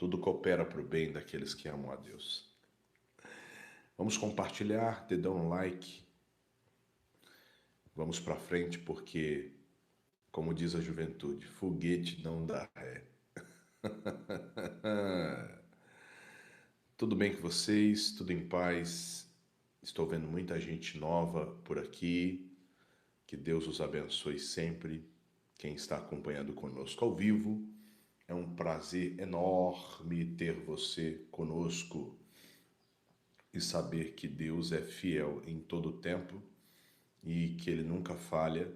tudo coopera para o bem daqueles que amam a Deus. Vamos compartilhar, dedão no like. Vamos para frente porque, como diz a juventude, foguete não dá ré. Tudo bem com vocês? Tudo em paz? Estou vendo muita gente nova por aqui. Que Deus os abençoe sempre. Quem está acompanhando conosco ao vivo, é um prazer enorme ter você conosco e saber que Deus é fiel em todo o tempo e que Ele nunca falha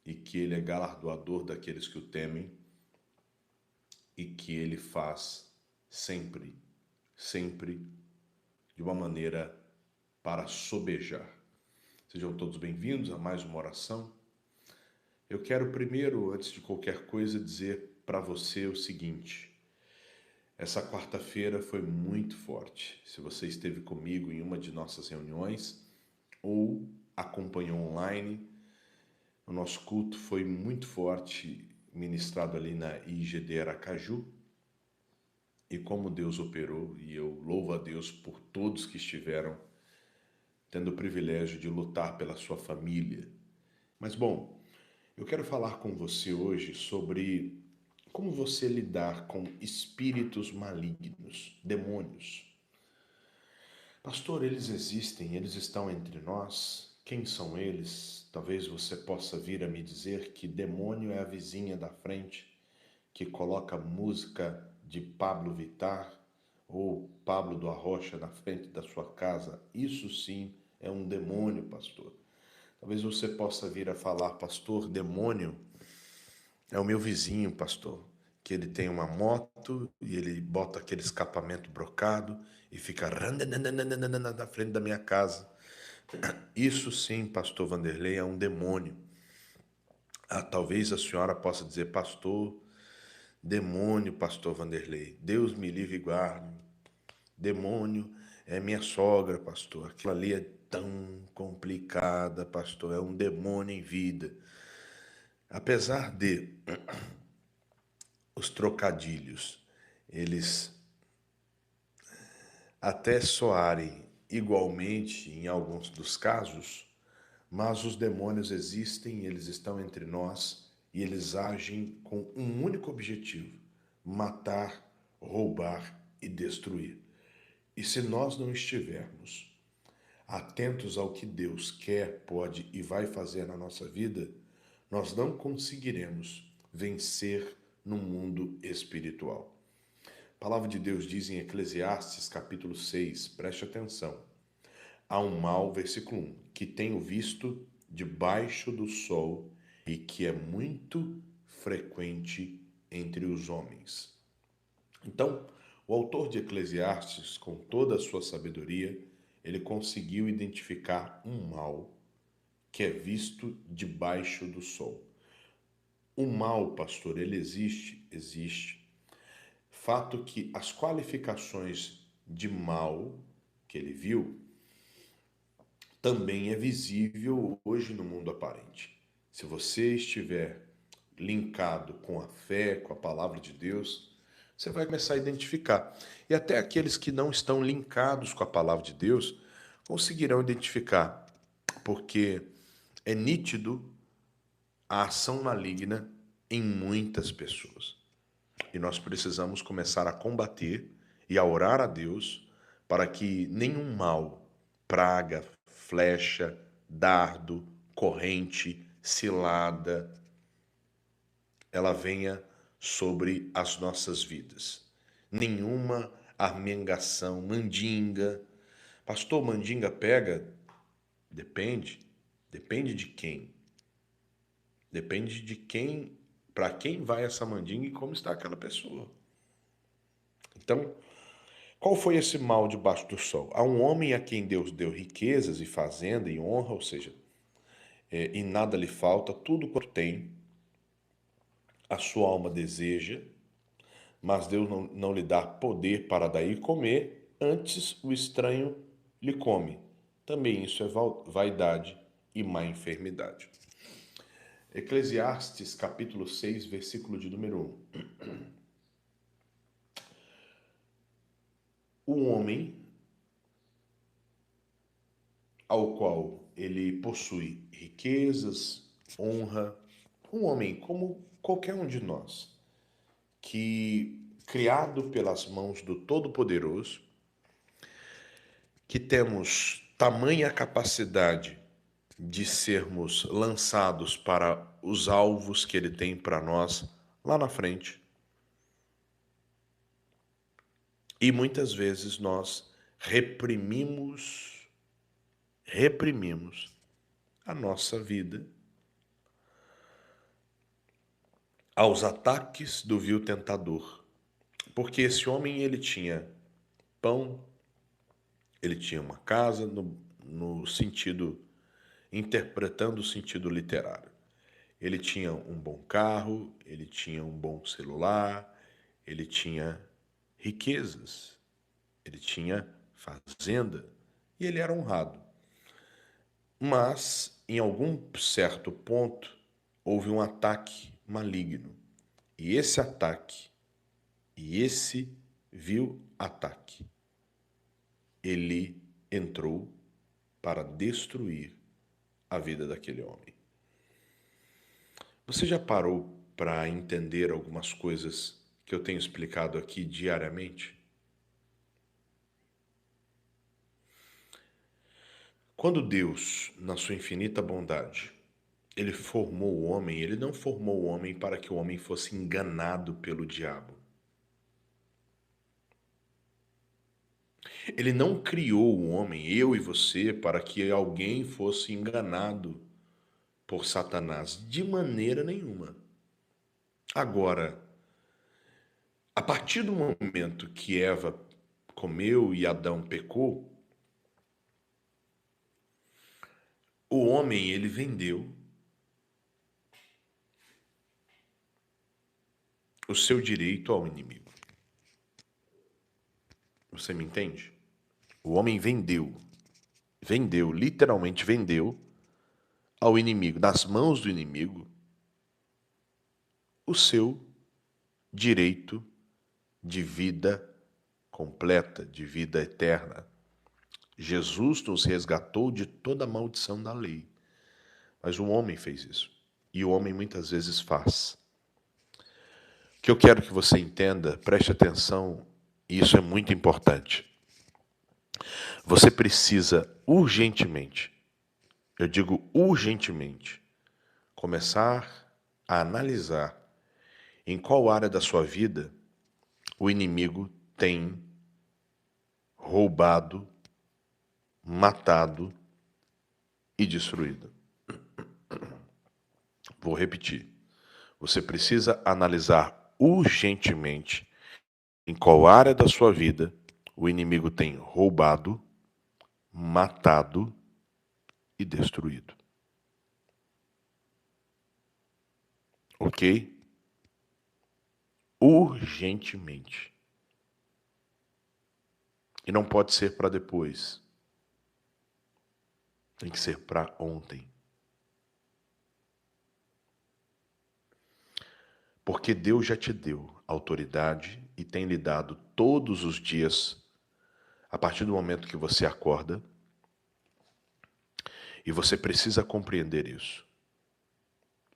e que Ele é galardoador daqueles que o temem e que Ele faz sempre, sempre de uma maneira para sobejar. Sejam todos bem-vindos a mais uma oração. Eu quero primeiro, antes de qualquer coisa, dizer para você o seguinte: essa quarta-feira foi muito forte. Se você esteve comigo em uma de nossas reuniões ou acompanhou online, o nosso culto foi muito forte, ministrado ali na IGD Aracaju. E como Deus operou, e eu louvo a Deus por todos que estiveram tendo o privilégio de lutar pela sua família. Mas bom, eu quero falar com você hoje sobre como você lidar com espíritos malignos, demônios. Pastor, eles existem, eles estão entre nós. Quem são eles? Talvez você possa vir a me dizer que demônio é a vizinha da frente que coloca música de Pablo Vittar ou Pablo do Arrocha na frente da sua casa. Isso sim é um demônio, pastor. Talvez você possa vir a falar, pastor, demônio é o meu vizinho, pastor, que ele tem uma moto e ele bota aquele escapamento brocado e fica na frente da minha casa. Isso sim, pastor Vanderlei, é um demônio. Talvez a senhora possa dizer, pastor, demônio, pastor Vanderlei, Deus me livre e guarde. Demônio é minha sogra, pastor. Aquilo ali é tão complicada, pastor. É um demônio em vida. Apesar de os trocadilhos, eles até soarem igualmente em alguns dos casos, mas os demônios existem, eles estão entre nós e eles agem com um único objetivo: matar, roubar e destruir. E se nós não estivermos atentos ao que Deus quer, pode e vai fazer na nossa vida, nós não conseguiremos vencer no mundo espiritual. A palavra de Deus diz em Eclesiastes capítulo 6, preste atenção. Há um mal, versículo 1, que tenho visto debaixo do sol e que é muito frequente entre os homens. Então, o autor de Eclesiastes, com toda a sua sabedoria, ele conseguiu identificar um mal que é visto debaixo do sol. O mal, pastor, ele existe? Existe. Fato que as qualificações de mal que ele viu também é visível hoje no mundo aparente. Se você estiver linkado com a fé, com a palavra de Deus, você vai começar a identificar. E até aqueles que não estão linkados com a palavra de Deus conseguirão identificar, porque é nítido a ação maligna em muitas pessoas. E nós precisamos começar a combater e a orar a Deus para que nenhum mal, praga, flecha, dardo, corrente, cilada, ela venha sobre as nossas vidas. Nenhuma armengação, mandinga. Pastor, mandinga pega? Depende. Depende de quem. Depende de quem, para quem vai essa mandinga e como está aquela pessoa. Então, qual foi esse mal debaixo do sol? Há um homem a quem Deus deu riquezas e fazenda e honra, ou seja, e nada lhe falta, tudo quanto tem, a sua alma deseja, mas Deus não lhe dá poder para daí comer, antes o estranho lhe come. Também isso é vaidade e má enfermidade. Eclesiastes capítulo 6, versículo de número 1. o homem ao qual ele possui riquezas, honra, um homem como qualquer um de nós, que criado pelas mãos do Todo-Poderoso, que temos tamanha capacidade de sermos lançados para os alvos que ele tem para nós lá na frente. E muitas vezes nós reprimimos a nossa vida aos ataques do vil tentador. Porque esse homem, ele tinha pão, ele tinha uma casa, no sentido, interpretando o sentido literário. Ele tinha um bom carro, ele tinha um bom celular, ele tinha riquezas, ele tinha fazenda e ele era honrado. Mas, em algum certo ponto, houve um ataque maligno. E esse ataque, e esse vil ataque, ele entrou para destruir a vida daquele homem. Você já parou para entender algumas coisas que eu tenho explicado aqui diariamente? Quando Deus, na sua infinita bondade, ele formou o homem, ele não formou o homem para que o homem fosse enganado pelo diabo. Ele não criou o homem, eu e você, para que alguém fosse enganado por Satanás, de maneira nenhuma. Agora, a partir do momento que Eva comeu e Adão pecou, o homem, ele vendeu o seu direito ao inimigo. Você me entende? O homem literalmente vendeu ao inimigo, nas mãos do inimigo, o seu direito de vida completa, de vida eterna. Jesus nos resgatou de toda a maldição da lei. Mas o homem fez isso. E o homem muitas vezes faz. O que eu quero que você entenda, preste atenção, e isso é muito importante. Você precisa urgentemente, eu digo urgentemente, começar a analisar em qual área da sua vida o inimigo tem roubado, matado e destruído. Vou repetir. Você precisa analisar urgentemente em qual área da sua vida o inimigo tem roubado, matado e destruído. Ok? Urgentemente. E não pode ser para depois. Tem que ser para ontem. Porque Deus já te deu autoridade e tem lhe dado todos os dias, a partir do momento que você acorda, e você precisa compreender isso.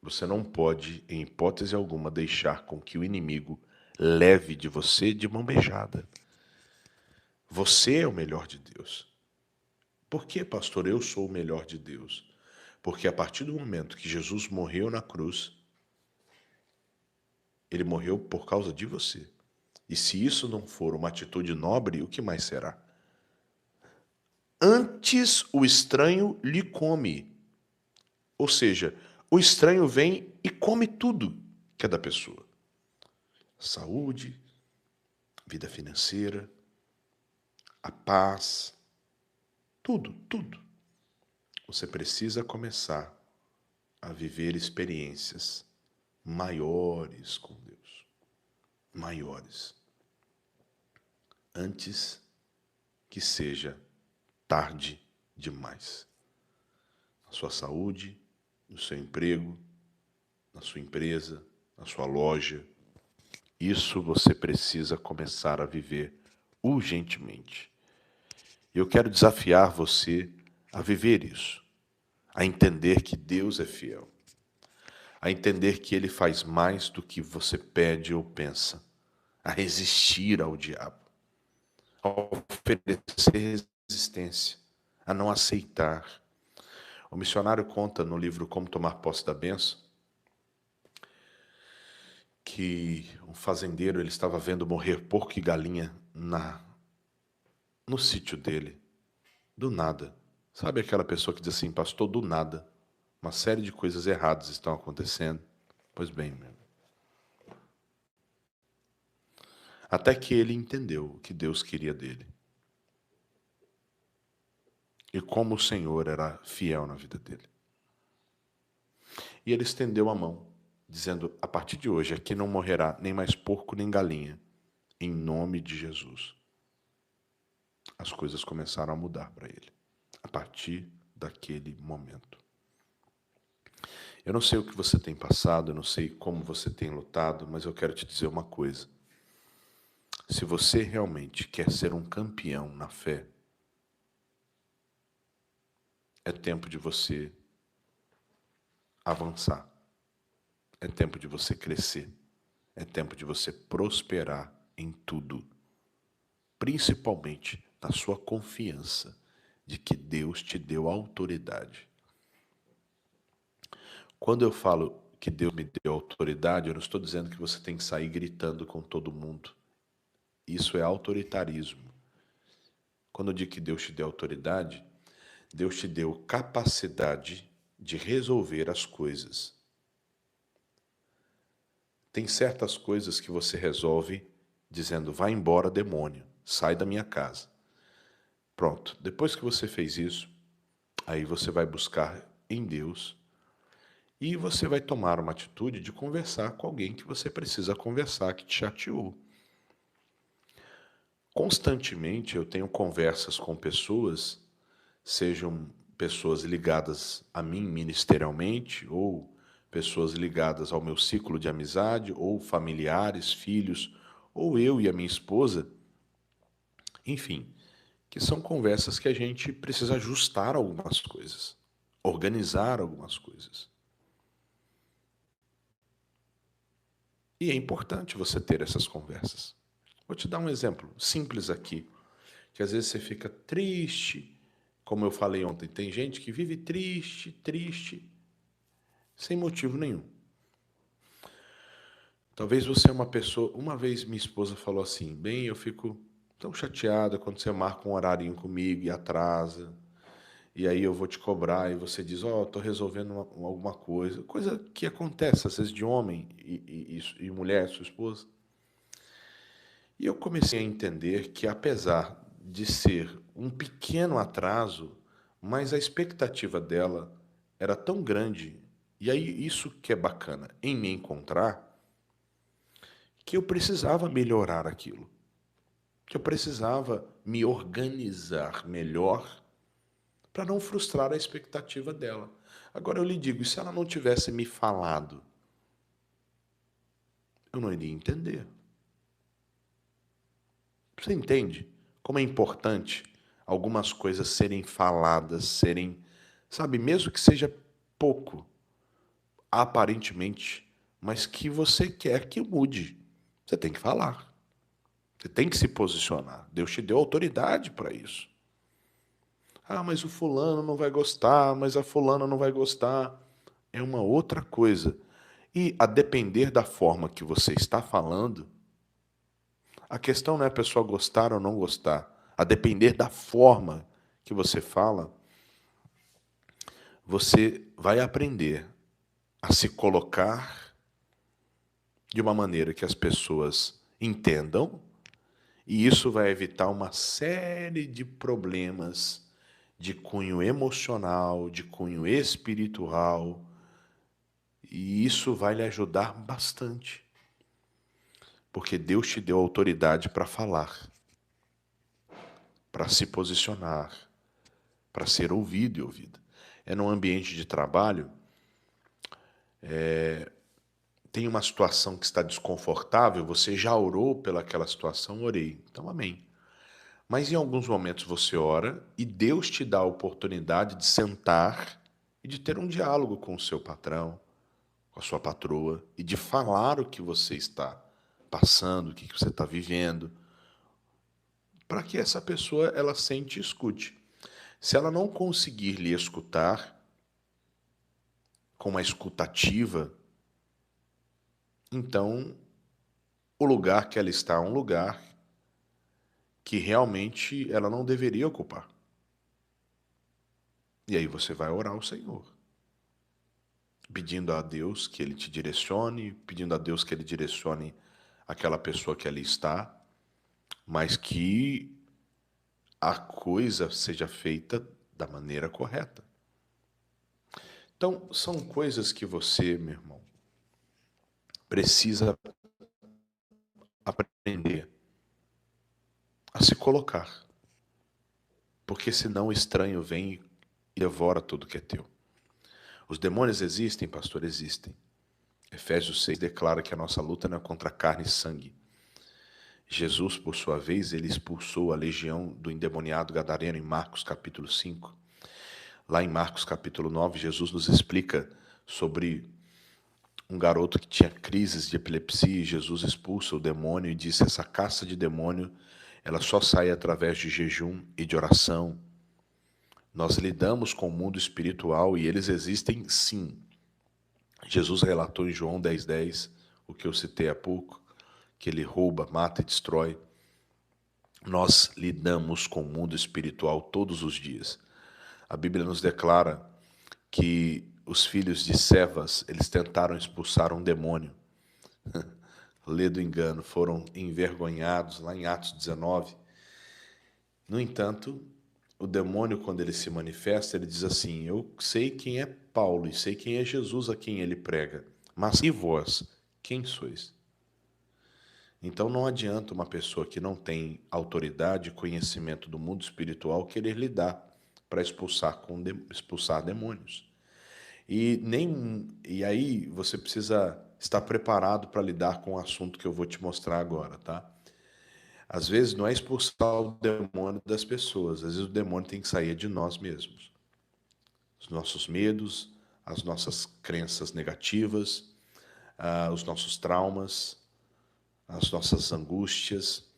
Você não pode, em hipótese alguma, deixar com que o inimigo leve de você de mão beijada. Você é o melhor de Deus. Por que, pastor, eu sou o melhor de Deus? Porque a partir do momento que Jesus morreu na cruz, ele morreu por causa de você. E se isso não for uma atitude nobre, o que mais será? Antes o estranho lhe come. Ou seja, o estranho vem e come tudo que é da pessoa. Saúde, vida financeira, a paz, tudo. Você precisa começar a viver experiências maiores com Deus. Maiores. Antes que seja tarde demais. Na sua saúde, no seu emprego, na sua empresa, na sua loja. Isso você precisa começar a viver urgentemente. Eu quero desafiar você a viver isso, a entender que Deus é fiel, a entender que Ele faz mais do que você pede ou pensa, a resistir ao diabo, a oferecer resistência, a não aceitar. O missionário conta no livro Como Tomar Posse da Bênção que um fazendeiro ele estava vendo morrer porco e galinha no sítio dele, do nada. Sabe aquela pessoa que diz assim, pastor, do nada, uma série de coisas erradas estão acontecendo? Pois bem, meu. Até que ele entendeu o que Deus queria dele. E como o Senhor era fiel na vida dele. E ele estendeu a mão, dizendo, a partir de hoje aqui não morrerá nem mais porco nem galinha, em nome de Jesus. As coisas começaram a mudar para ele, a partir daquele momento. Eu não sei o que você tem passado, eu não sei como você tem lutado, mas eu quero te dizer uma coisa. Se você realmente quer ser um campeão na fé, é tempo de você avançar. É tempo de você crescer. É tempo de você prosperar em tudo. Principalmente na sua confiança de que Deus te deu autoridade. Quando eu falo que Deus me deu autoridade, eu não estou dizendo que você tem que sair gritando com todo mundo. Isso é autoritarismo. Quando eu digo que Deus te deu autoridade, Deus te deu capacidade de resolver as coisas. Tem certas coisas que você resolve dizendo, vai embora, demônio, sai da minha casa. Pronto, depois que você fez isso, aí você vai buscar em Deus e você vai tomar uma atitude de conversar com alguém que você precisa conversar, que te chateou. Constantemente eu tenho conversas com pessoas, sejam pessoas ligadas a mim ministerialmente, ou pessoas ligadas ao meu ciclo de amizade, ou familiares, filhos, ou eu e a minha esposa, enfim, que são conversas que a gente precisa ajustar algumas coisas, organizar algumas coisas. E é importante você ter essas conversas. Vou te dar um exemplo simples aqui, que às vezes você fica triste, como eu falei ontem, tem gente que vive triste, sem motivo nenhum. Talvez você é uma pessoa... Uma vez minha esposa falou assim, bem, eu fico tão chateada quando você marca um horarinho comigo e atrasa, e aí eu vou te cobrar, e você diz, estou resolvendo alguma coisa. Coisa que acontece, às vezes, de homem e mulher, sua esposa. E eu comecei a entender que, apesar de ser um pequeno atraso, mas a expectativa dela era tão grande, e aí isso que é bacana, em me encontrar, que eu precisava melhorar aquilo, que eu precisava me organizar melhor para não frustrar a expectativa dela. Agora eu lhe digo, e se ela não tivesse me falado, eu não iria entender. Você entende como é importante algumas coisas serem faladas, serem, sabe, mesmo que seja pouco, aparentemente, mas que você quer que mude. Você tem que falar. Você tem que se posicionar. Deus te deu autoridade para isso. Ah, mas o fulano não vai gostar, mas a fulana não vai gostar. É uma outra coisa. E a depender da forma que você está falando, a questão não é a pessoa gostar ou não gostar. A depender da forma que você fala, você vai aprender a se colocar de uma maneira que as pessoas entendam, e isso vai evitar uma série de problemas de cunho emocional, de cunho espiritual, e isso vai lhe ajudar bastante. Porque Deus te deu autoridade para falar, para se posicionar, para ser ouvido e ouvida. É num ambiente de trabalho, tem uma situação que está desconfortável, você já orou pelaquela situação? Orei. Então, amém. Mas em alguns momentos você ora e Deus te dá a oportunidade de sentar e de ter um diálogo com o seu patrão, com a sua patroa, e de falar o que você está passando, o que você está vivendo, para que essa pessoa ela sente e escute. Se ela não conseguir lhe escutar com uma escutativa, então o lugar que ela está é um lugar que realmente ela não deveria ocupar. E aí você vai orar ao Senhor, pedindo a Deus que Ele te direcione, pedindo a Deus que Ele direcione aquela pessoa que ali está, mas que a coisa seja feita da maneira correta. Então, são coisas que você, meu irmão, precisa aprender a se colocar, porque senão o estranho vem e devora tudo que é teu. Os demônios existem, pastor? Existem. Efésios 6 declara que a nossa luta não é contra carne e sangue. Jesus, por sua vez, ele expulsou a legião do endemoniado gadareno em Marcos capítulo 5. Lá em Marcos capítulo 9, Jesus nos explica sobre um garoto que tinha crises de epilepsia e Jesus expulsa o demônio e disse: essa caça de demônio, ela só sai através de jejum e de oração. Nós lidamos com o mundo espiritual e eles existem sim. Jesus relatou em João 10:10, o que eu citei há pouco, que ele rouba, mata e destrói. Nós lidamos com o mundo espiritual todos os dias. A Bíblia nos declara que os filhos de Sevas, eles tentaram expulsar um demônio. Lê do engano, foram envergonhados, lá em Atos 19. No entanto, o demônio, quando ele se manifesta, ele diz assim: eu sei quem é Paulo e sei quem é Jesus a quem ele prega, mas e vós, quem sois? Então não adianta uma pessoa que não tem autoridade e conhecimento do mundo espiritual querer lidar para expulsar demônios. E aí você precisa estar preparado para lidar com o assunto que eu vou te mostrar agora, tá? Às vezes não é expulsar o demônio das pessoas, às vezes o demônio tem que sair de nós mesmos. Os nossos medos, as nossas crenças negativas, os nossos traumas, as nossas angústias.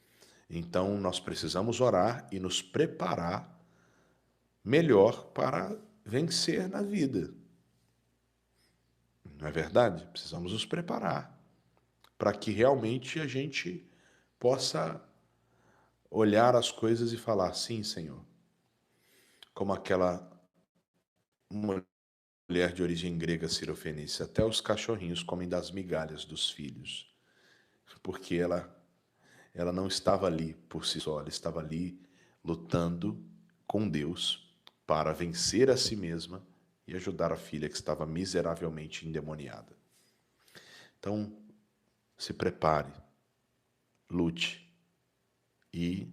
Então nós precisamos orar e nos preparar melhor para vencer na vida. Não é verdade? Precisamos nos preparar para que realmente a gente possa olhar as coisas e falar: sim, Senhor. Como aquela mulher de origem grega cirofenícia, até os cachorrinhos comem das migalhas dos filhos, porque ela não estava ali por si só, ela estava ali lutando com Deus para vencer a si mesma e ajudar a filha que estava miseravelmente endemoniada. Então, se prepare, lute e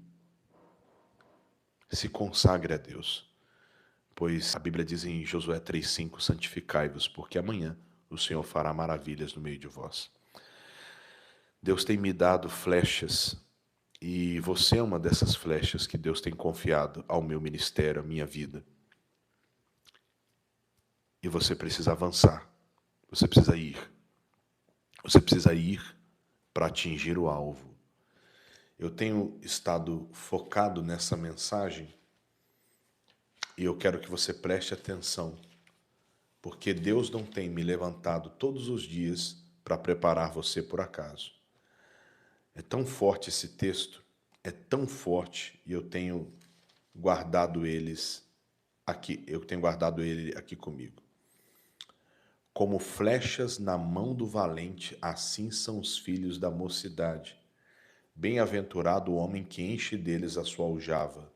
se consagre a Deus, pois a Bíblia diz em Josué 3,5: santificai-vos, porque amanhã o Senhor fará maravilhas no meio de vós. Deus tem me dado flechas e você é uma dessas flechas que Deus tem confiado ao meu ministério, à minha vida. E você precisa avançar, você precisa ir. Você precisa ir para atingir o alvo. Eu tenho estado focado nessa mensagem e eu quero que você preste atenção, porque Deus não tem me levantado todos os dias para preparar você por acaso. É tão forte esse texto, é tão forte, e eu tenho guardado ele aqui comigo. Como flechas na mão do valente, assim são os filhos da mocidade. Bem-aventurado o homem que enche deles a sua aljava.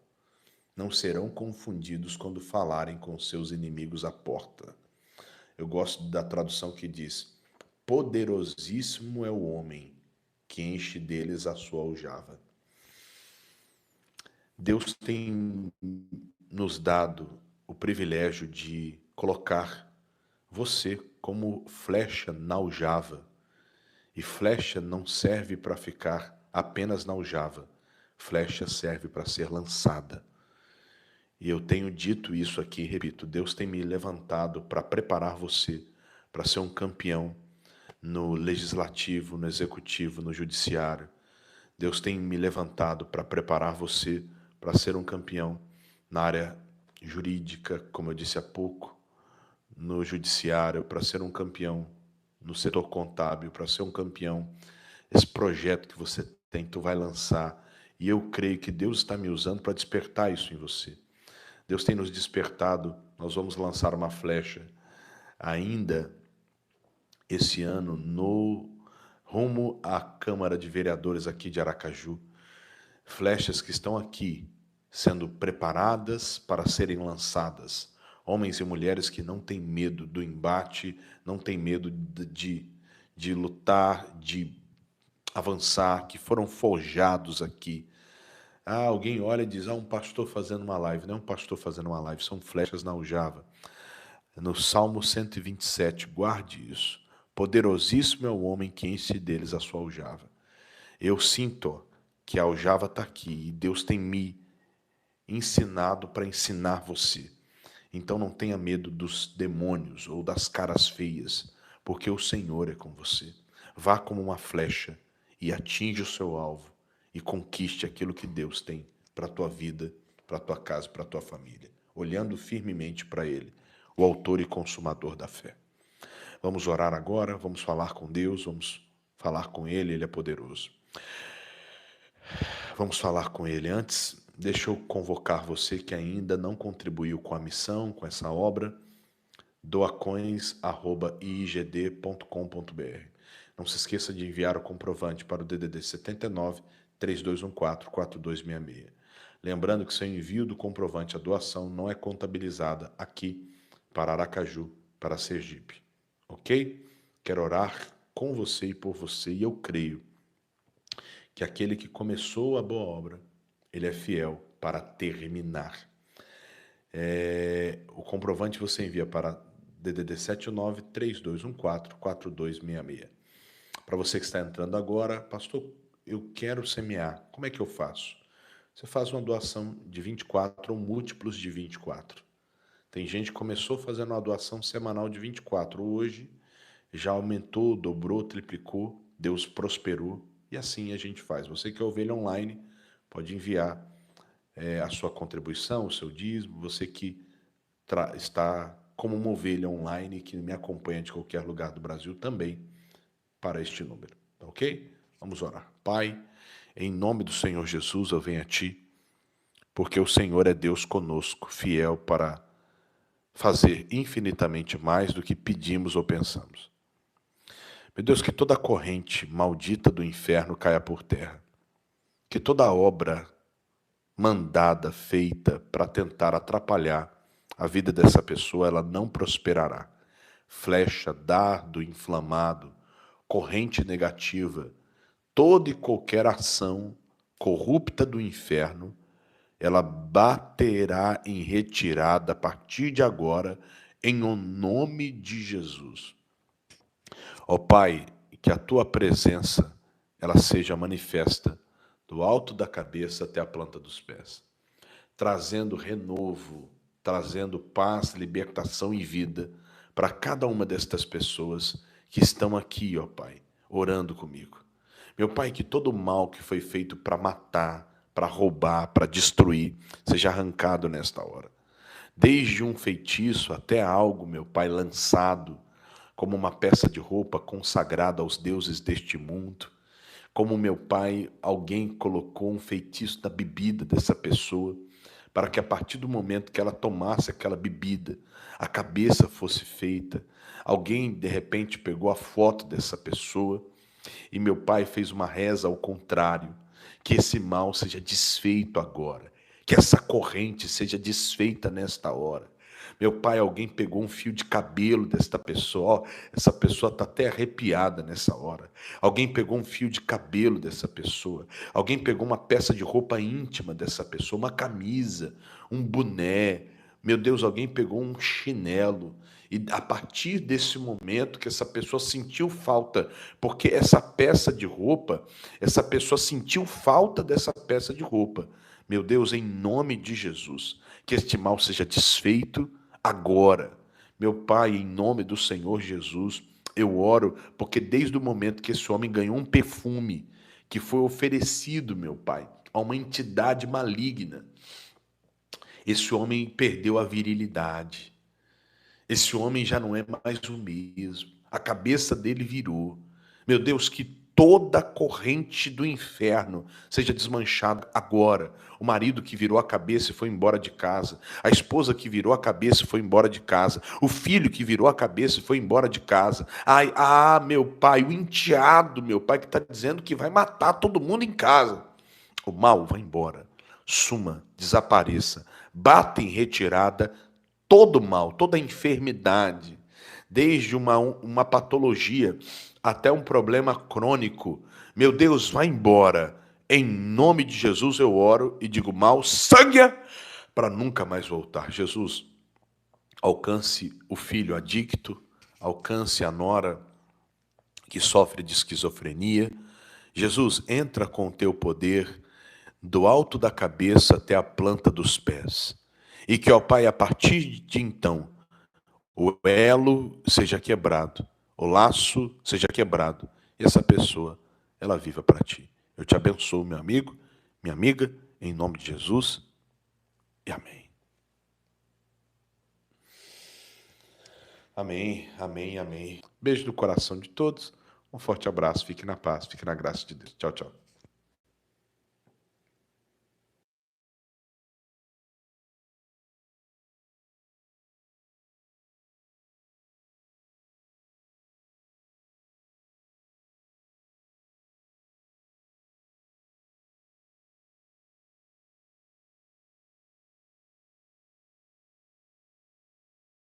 Não serão confundidos quando falarem com seus inimigos à porta. Eu gosto da tradução que diz: poderosíssimo é o homem que enche deles a sua aljava. Deus tem nos dado o privilégio de colocar você como flecha na aljava. E flecha não serve para ficar apenas na aljava. Flecha serve para ser lançada. E eu tenho dito isso aqui, repito, Deus tem me levantado para preparar você para ser um campeão no legislativo, no executivo, no judiciário. Deus tem me levantado para preparar você para ser um campeão na área jurídica, como eu disse há pouco, no judiciário, para ser um campeão no setor contábil, para ser um campeão. Esse projeto que você tem, tu vai lançar, e eu creio que Deus está me usando para despertar isso em você. Deus tem nos despertado, nós vamos lançar uma flecha ainda esse ano no rumo à Câmara de Vereadores aqui de Aracaju. Flechas que estão aqui sendo preparadas para serem lançadas. Homens e mulheres que não têm medo do embate, não têm medo de lutar, de avançar, que foram forjados aqui. Alguém olha e diz, um pastor fazendo uma live. Não é um pastor fazendo uma live, são flechas na aljava. No Salmo 127, guarde isso. Poderosíssimo é o homem que enche deles a sua aljava. Eu sinto que a aljava está aqui e Deus tem me ensinado para ensinar você. Então não tenha medo dos demônios ou das caras feias, porque o Senhor é com você. Vá como uma flecha e atinja o seu alvo e conquiste aquilo que Deus tem para a tua vida, para a tua casa, para a tua família, olhando firmemente para Ele, o autor e consumador da fé. Vamos orar agora, vamos falar com Deus, vamos falar com Ele, Ele é poderoso. Vamos falar com Ele. Antes, deixa eu convocar você que ainda não contribuiu com a missão, com essa obra, doacoins@iigd.com.br. Não se esqueça de enviar o comprovante para o DDD 79 3214 4266. Lembrando que seu envio do comprovante à doação não é contabilizada aqui para Aracaju, para Sergipe. Ok? Quero orar com você e por você, e eu creio que aquele que começou a boa obra, ele é fiel para terminar. O comprovante você envia para DDD 79 3214 4266. Para você que está entrando agora, pastor, eu quero semear, como é que eu faço? Você faz uma doação de 24 ou múltiplos de 24. Tem gente que começou fazendo uma doação semanal de 24. Hoje já aumentou, dobrou, triplicou, Deus prosperou e assim a gente faz. Você que é ovelha online, pode enviar a sua contribuição, o seu dízimo. Você que está como uma ovelha online, que me acompanha de qualquer lugar do Brasil também, para este número, tá ok? Vamos orar. Pai, em nome do Senhor Jesus, eu venho a Ti, porque o Senhor é Deus conosco, fiel para fazer infinitamente mais do que pedimos ou pensamos. Meu Deus, que toda corrente maldita do inferno caia por terra, que toda obra mandada, feita para tentar atrapalhar a vida dessa pessoa, ela não prosperará. Flecha, dardo inflamado, corrente negativa, toda e qualquer ação corrupta do inferno, ela baterá em retirada a partir de agora, em o nome de Jesus. Ó Pai, que a Tua presença, ela seja manifesta do alto da cabeça até a planta dos pés, trazendo renovo, trazendo paz, libertação e vida para cada uma destas pessoas que estão aqui, ó Pai, orando comigo. Meu Pai, que todo o mal que foi feito para matar, para roubar, para destruir, seja arrancado nesta hora. Desde um feitiço até algo, meu Pai, lançado como uma peça de roupa consagrada aos deuses deste mundo. Como, meu Pai, alguém colocou um feitiço na bebida dessa pessoa, para que a partir do momento que ela tomasse aquela bebida, a cabeça fosse feita. Alguém, de repente, pegou a foto dessa pessoa e meu Pai fez uma reza ao contrário, que esse mal seja desfeito agora, que essa corrente seja desfeita nesta hora. Meu Pai, alguém pegou um fio de cabelo desta pessoa, essa pessoa está até arrepiada nessa hora. Alguém pegou um fio de cabelo dessa pessoa, alguém pegou uma peça de roupa íntima dessa pessoa, uma camisa, um boné, Meu Deus, alguém pegou um chinelo. E a partir desse momento que essa pessoa sentiu falta, porque essa peça de roupa, essa pessoa sentiu falta dessa peça de roupa. Meu Deus, em nome de Jesus, que este mal seja desfeito agora. Meu Pai, em nome do Senhor Jesus, eu oro, porque desde o momento que esse homem ganhou um perfume que foi oferecido, meu Pai, a uma entidade maligna, esse homem perdeu a virilidade. Esse homem já não é mais o mesmo. A cabeça dele virou. Meu Deus, que toda corrente do inferno seja desmanchada agora. O marido que virou a cabeça e foi embora de casa. A esposa que virou a cabeça e foi embora de casa. O filho que virou a cabeça e foi embora de casa. Ai, meu pai, o enteado, meu pai, que está dizendo que vai matar todo mundo em casa. O mal vai embora. Suma, desapareça. Bata em retirada todo mal, toda enfermidade, desde uma patologia até um problema crônico. Meu Deus, vai embora. Em nome de Jesus eu oro e digo: mal, sangue para nunca mais voltar. Jesus, alcance o filho adicto, alcance a nora que sofre de esquizofrenia. Jesus, entra com o teu poder do alto da cabeça até a planta dos pés. E que, ó Pai, a partir de então, o elo seja quebrado, o laço seja quebrado, e essa pessoa, ela viva para ti. Eu te abençoo, meu amigo, minha amiga, em nome de Jesus, e amém. Amém, amém, amém. Beijo no coração de todos, um forte abraço, fique na paz, fique na graça de Deus. Tchau, tchau.